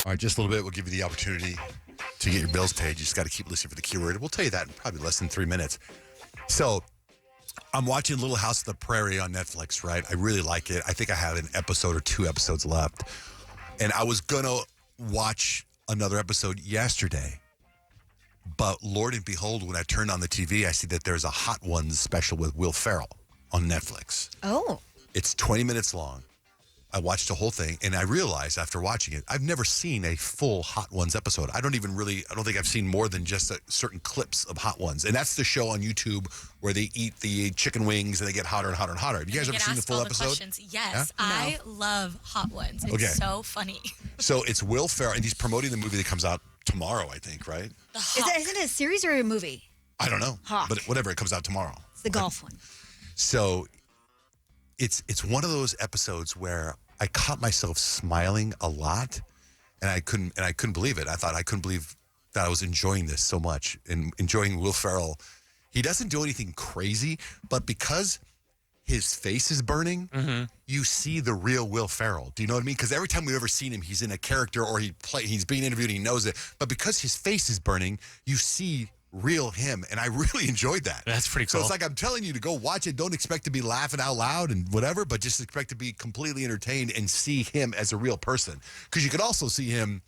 All right, just a little bit. We'll give you the opportunity to get your bills paid. You just got to keep listening for the keyword. We'll tell you that in probably less than 3 minutes. So I'm watching Little House of the Prairie on Netflix, right? I really like it. I think I have an episode or 2 episodes left. And I was going to watch another episode yesterday. But Lord and behold, when I turned on the TV, I see that there's a Hot Ones special with Will Ferrell on Netflix. Oh. It's 20 minutes long. I watched the whole thing, and I realized after watching it, I've never seen a full Hot Ones episode. I don't think I've seen more than just certain clips of Hot Ones. And that's the show on YouTube where they eat the chicken wings and they get hotter and hotter and hotter. Have you guys ever seen the full episode? Yes, yeah? I love Hot Ones. It's so funny. So it's Will Ferrell, and he's promoting the movie that comes out tomorrow, I think, right? Isn't it a series or a movie? I don't know. Hawk. But whatever, it comes out tomorrow. It's the golf one. So it's one of those episodes where I caught myself smiling a lot, and I couldn't believe it. I couldn't believe that I was enjoying this so much and enjoying Will Ferrell. He doesn't do anything crazy, but because his face is burning, you see the real Will Ferrell. Do you know what I mean? Because every time we've ever seen him, he's in a character or he's being interviewed and he knows it. But because his face is burning, you see real him, and I really enjoyed that. That's pretty cool. So it's like I'm telling you to go watch it. Don't expect to be laughing out loud and whatever, but just expect to be completely entertained and see him as a real person. Because you could also see him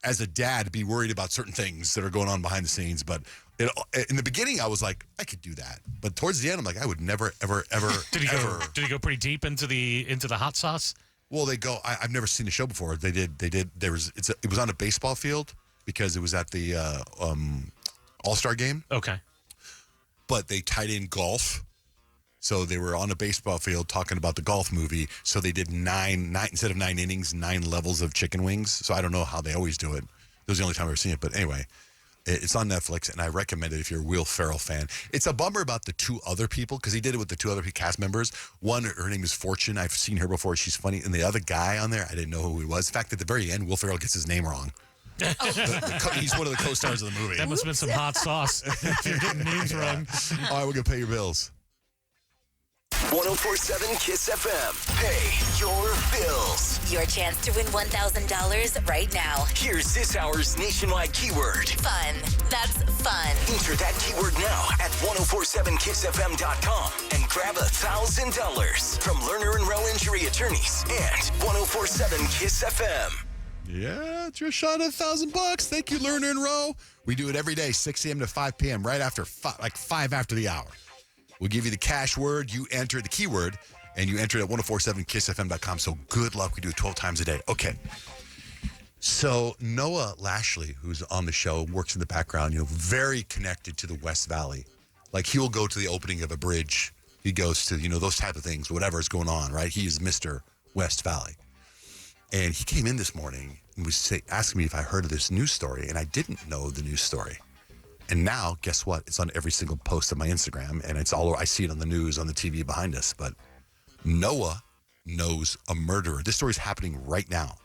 as a dad be worried about certain things that are going on behind the scenes. But in the beginning, I was like, I could do that. But towards the end, I'm like, I would never, ever, ever, Did he go pretty deep into the hot sauce? Well, they go. I've never seen the show before. They did. It was on a baseball field because it was at the All-Star game. Okay. But they tied in golf. So they were on a baseball field talking about the golf movie. So they did nine instead of 9 innings, 9 levels of chicken wings. So I don't know how they always do it. It was the only time I've ever seen it. But anyway, it's on Netflix, and I recommend it if you're a Will Ferrell fan. It's a bummer about the 2 other people because he did it with the 2 other cast members. One, her name is Fortune. I've seen her before. She's funny. And the other guy on there, I didn't know who he was. In fact, at the very end, Will Ferrell gets his name wrong. He's one of the co-stars of the movie. That must have been some hot sauce if you're getting names wrong. All right, we're going to pay your bills. 1047 Kiss FM. Pay your bills. Your chance to win $1,000 right now. Here's this hour's nationwide keyword. Fun. That's fun. Enter that keyword now at 1047kissfm.com and grab $1,000 from Lerner and Rowe Injury Attorneys and 1047 Kiss FM. Yeah, it's your shot at $1,000. Thank you, Lerner and Rowe. We do it every day, 6 a.m. to 5 p.m., right after 5 after the hour. We'll give you the cash word. You enter the keyword, and you enter it at 1047kissfm.com. So good luck. We do it 12 times a day. Okay. So Noah Lashley, who's on the show, works in the background, very connected to the West Valley. Like, he will go to the opening of a bridge. He goes to, those type of things, whatever is going on, right? He is Mr. West Valley. And he came in this morning and was asking me if I heard of this news story, and I didn't know the news story. And now, guess what? It's on every single post of my Instagram, and it's I see it on the news, on the TV behind us. But Noah knows a murderer. This story is happening right now.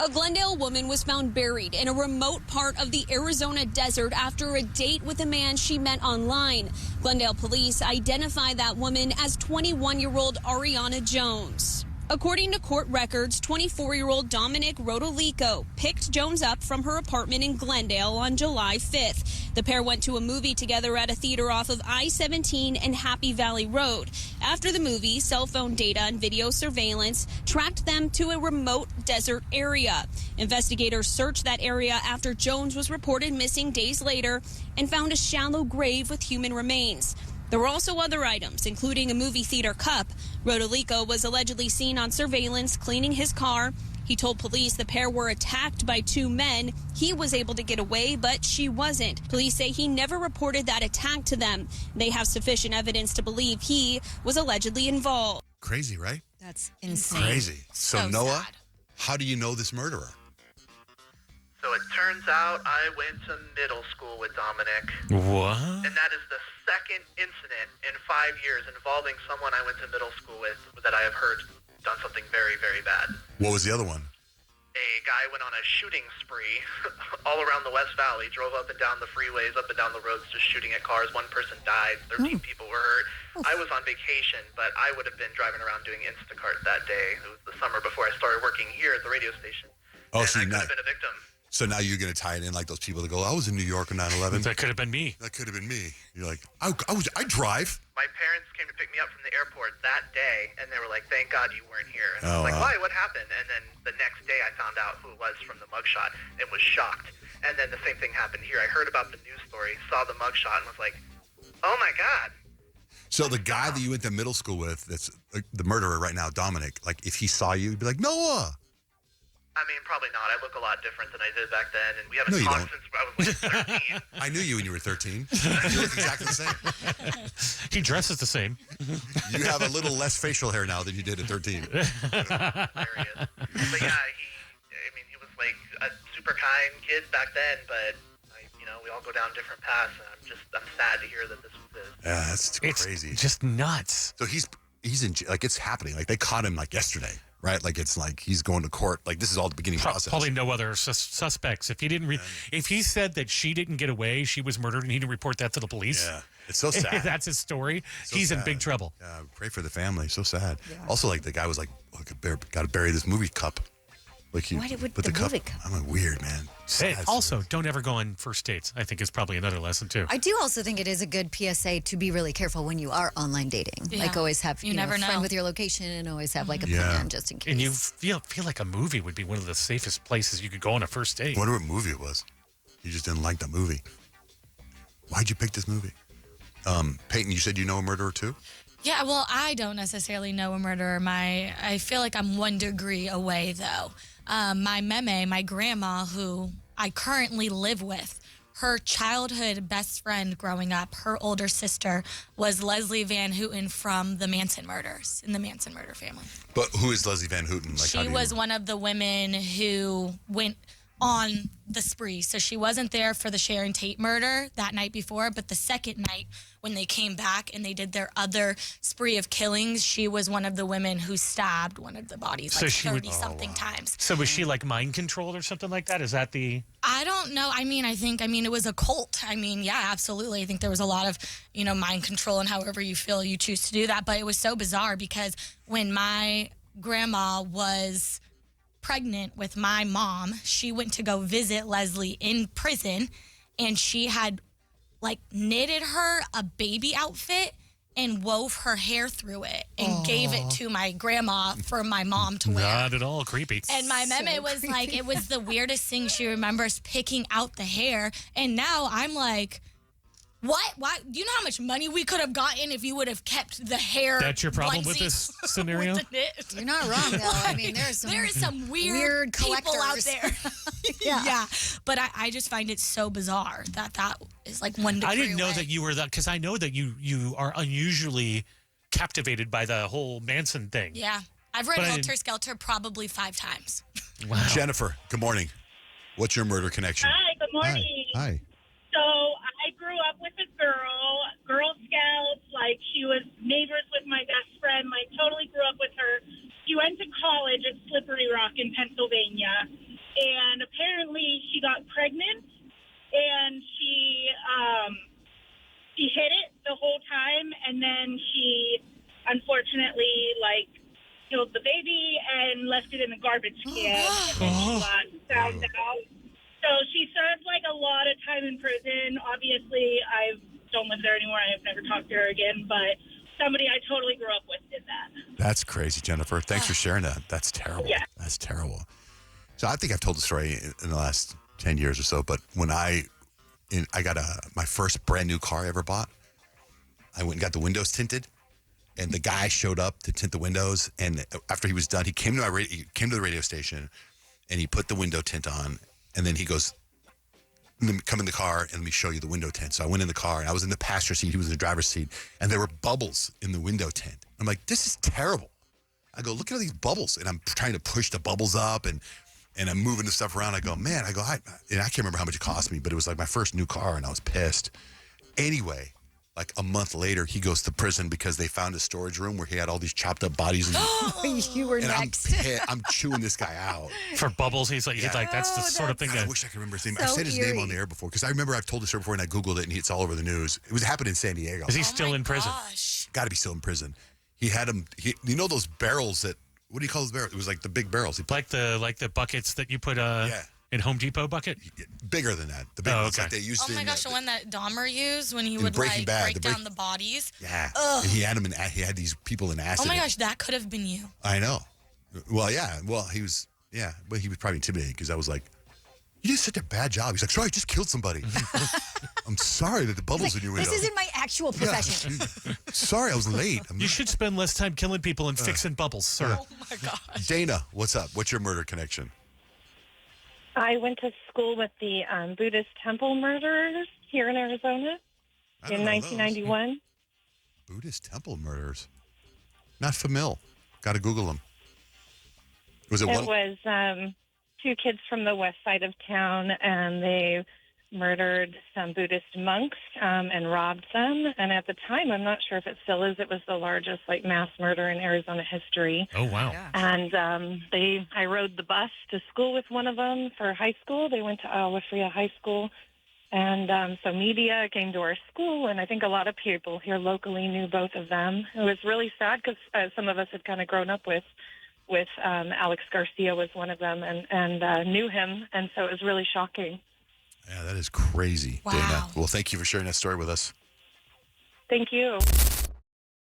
A Glendale woman was found buried in a remote part of the Arizona desert after a date with a man she met online. Glendale police identify that woman as 21-year-old Ariana Jones. According to court records, 24-year-old Dominic Rodolico picked Jones up from her apartment in Glendale on July 5th. The pair went to a movie together at a theater off of I-17 and Happy Valley Road. After the movie, cell phone data and video surveillance tracked them to a remote desert area. Investigators searched that area after Jones was reported missing days later and found a shallow grave with human remains. There were also other items, including a movie theater cup. Rodolico was allegedly seen on surveillance cleaning his car. He told police the pair were attacked by 2 men. He was able to get away, but she wasn't. Police say he never reported that attack to them. They have sufficient evidence to believe he was allegedly involved. Crazy, right? That's insane. Crazy. So Noah, sad. how do you know this murderer? So it turns out I went to middle school with Dominic. What? And that is the second incident in 5 years involving someone I went to middle school with that I have heard done something very, very bad. What was the other one? A guy went on a shooting spree all around the West Valley, drove up and down the freeways, up and down the roads, just shooting at cars. 1 person died. 13 people were hurt. I was on vacation, but I would have been driving around doing Instacart that day. It was the summer before I started working here at the radio station. Oh, and so I you're could not. have been a victim. So now you're going to tie it in like those people that go, I was in New York on 9/11. That could have been me. That could have been me. You're like, I drive. My parents came to pick me up from the airport that day, and they were like, thank God you weren't here. And I Oh, was like, wow. why? What happened? And then the next day I found out who it was from the mugshot and was shocked. And then the same thing happened here. I heard about the news story, saw the mugshot, and was like, oh, my God. So the guy that you went to middle school with, that's the murderer right now, Dominic, like if he saw you, he'd be like, Noah. I mean, probably not. I look a lot different than I did back then, and we haven't No, you talked don't. since I was like 13. I knew you when you were 13. You look exactly the same. He dresses the same. You have a little less facial hair now than you did at 13. Hilarious. But yeah, he was like a super kind kid back then, but we all go down different paths, and I'm sad to hear that this was his. Yeah, that's It's crazy. just nuts. So he's in like it's happening. Like they caught him like yesterday, right? Like it's like he's going to court. Like this is all the beginning process. Probably no other suspects. If he didn't, if he said that she didn't get away, she was murdered, and he didn't report that to the police. Yeah, it's so sad. That's his story. So He's in sad. big trouble. Yeah, pray for the family. So sad. Also, like the guy was like, got to bury this movie cup. Like he Why would put the cup. movie cup? I'm like weird, man. Hey, Sad. also, don't ever go on first dates. I think is probably another lesson too. I do also think it is a good PSA to be really careful when you are online dating. Yeah. Like always have You know, never a friend know. with your location and always have like a Yeah. plan just in case. And you feel like a movie would be one of the safest places you could go on a first date. I wonder what movie it was. You just didn't like the movie. Why'd you pick this movie? Peyton, you said you know a murderer too? Yeah, well, I don't necessarily know a murderer. I feel like I'm 1 degree away, though. My meme, my grandma, who I currently live with, her childhood best friend growing up, her older sister, was Leslie Van Houten from the Manson murders, in the Manson murder family. But who is Leslie Van Houten? Like, how She do you- was one of the women who went on the spree. So she wasn't there for the Sharon Tate murder that night before, but the second night when they came back and they did their other spree of killings, she was one of the women who stabbed one of the bodies So like she would- 30-something times. So was she like mind controlled or something like that? Is that the? I don't know. I mean, it was a cult. I mean, yeah, absolutely. I think there was a lot of, mind control and however you feel you choose to do that. But it was so bizarre because when my grandma was pregnant with my mom, she went to go visit Leslie in prison, and she had like knitted her a baby outfit and wove her hair through it and gave it to my grandma for my mom to wear. Not at all creepy. And my meme was like, it was the weirdest thing. She remembers picking out the hair. And now I'm like, what? Why? Do you know how much money we could have gotten if you would have kept the hair? That's your problem with onesie this scenario? with the knit? You're not wrong, though. I mean, there is some weird people out collectors. there. Yeah. But I just find it so bizarre that is like 1 degree I didn't know away. that you were that because I know that you are unusually captivated by the whole Manson thing. Yeah. I've read But I Helter didn't- Skelter probably 5 times. Wow. Jennifer, good morning. What's your murder connection? Hi, good morning. Hi. So I grew up with a Girl Scouts, like she was neighbors with my best friend, like totally grew up with her. She went to college at Slippery Rock in Pennsylvania, and apparently she got pregnant, and she hid it the whole time, and then she unfortunately killed the baby and left it in a garbage can, and then she got found out. So she served a lot of time in prison. Obviously, I don't live there anymore. I have never talked to her again, but somebody I totally grew up with did that. That's crazy, Jennifer. Thanks for sharing that. That's terrible. Yeah. That's terrible. So I think I've told the story in the last 10 years or so, but when I got my first brand new car I ever bought, I went and got the windows tinted, and the guy showed up to tint the windows, and after he was done, he came to the radio station, and he put the window tint on, and then he goes, come in the car and let me show you the window tint. So I went in the car and I was in the passenger seat. He was in the driver's seat, and there were bubbles in the window tint. I'm like, this is terrible. I go, look at all these bubbles. And I'm trying to push the bubbles up and I'm moving the stuff around. I go, man, and I can't remember how much it cost me, but it was like my first new car and I was pissed. Anyway, like a month later, he goes to prison because they found a storage room where he had all these chopped up bodies. And, You were and next. I'm chewing this guy out. For bubbles, he's like that's the sort of thing God, I that. wish I could remember his name. So I've said his name eerie. on the air before because I remember I've told this story before and I Googled it and it's all over the news. It happened in San Diego. Is he still in prison? Gosh. Got to be still in prison. He had him. You know those barrels that what do you call those barrels? It was like the big barrels. He put Like the buckets that you put in Home Depot bucket? bigger than that. The big ones okay. like they used Oh my in, gosh, the one that Dahmer used when he in would Breaking Bad, break down the bodies. Yeah. And he had them he had these people in acid. Oh my gosh, that could have been you. I know. Well, yeah. Well, he was but he was probably intimidated because I was like, you did such a bad job. He's like, sorry, I just killed somebody. I'm sorry that the bubbles in your window. This isn't my actual profession. Sorry, I was late. You should spend less time killing people and fixing bubbles, sir. Oh my gosh. Dana, what's up? What's your murder connection? I went to school with the Buddhist temple murderers here in Arizona in 1991. Buddhist temple murders. Not familiar. Got to Google them. Was it one? It was two kids from the west side of town, and they murdered some Buddhist monks and robbed them. And at the time, I'm not sure if it still is, it was the largest mass murder in Arizona history. Oh, wow. Yeah. And I rode the bus to school with one of them for high school. They went to Agua Fria High School. And so media came to our school, and I think a lot of people here locally knew both of them. It was really sad because some of us had kind of grown up with Alex Garcia was one of them and knew him. And so it was really shocking. Yeah, that is crazy, Wow. Dana. Well, thank you for sharing that story with us. Thank you.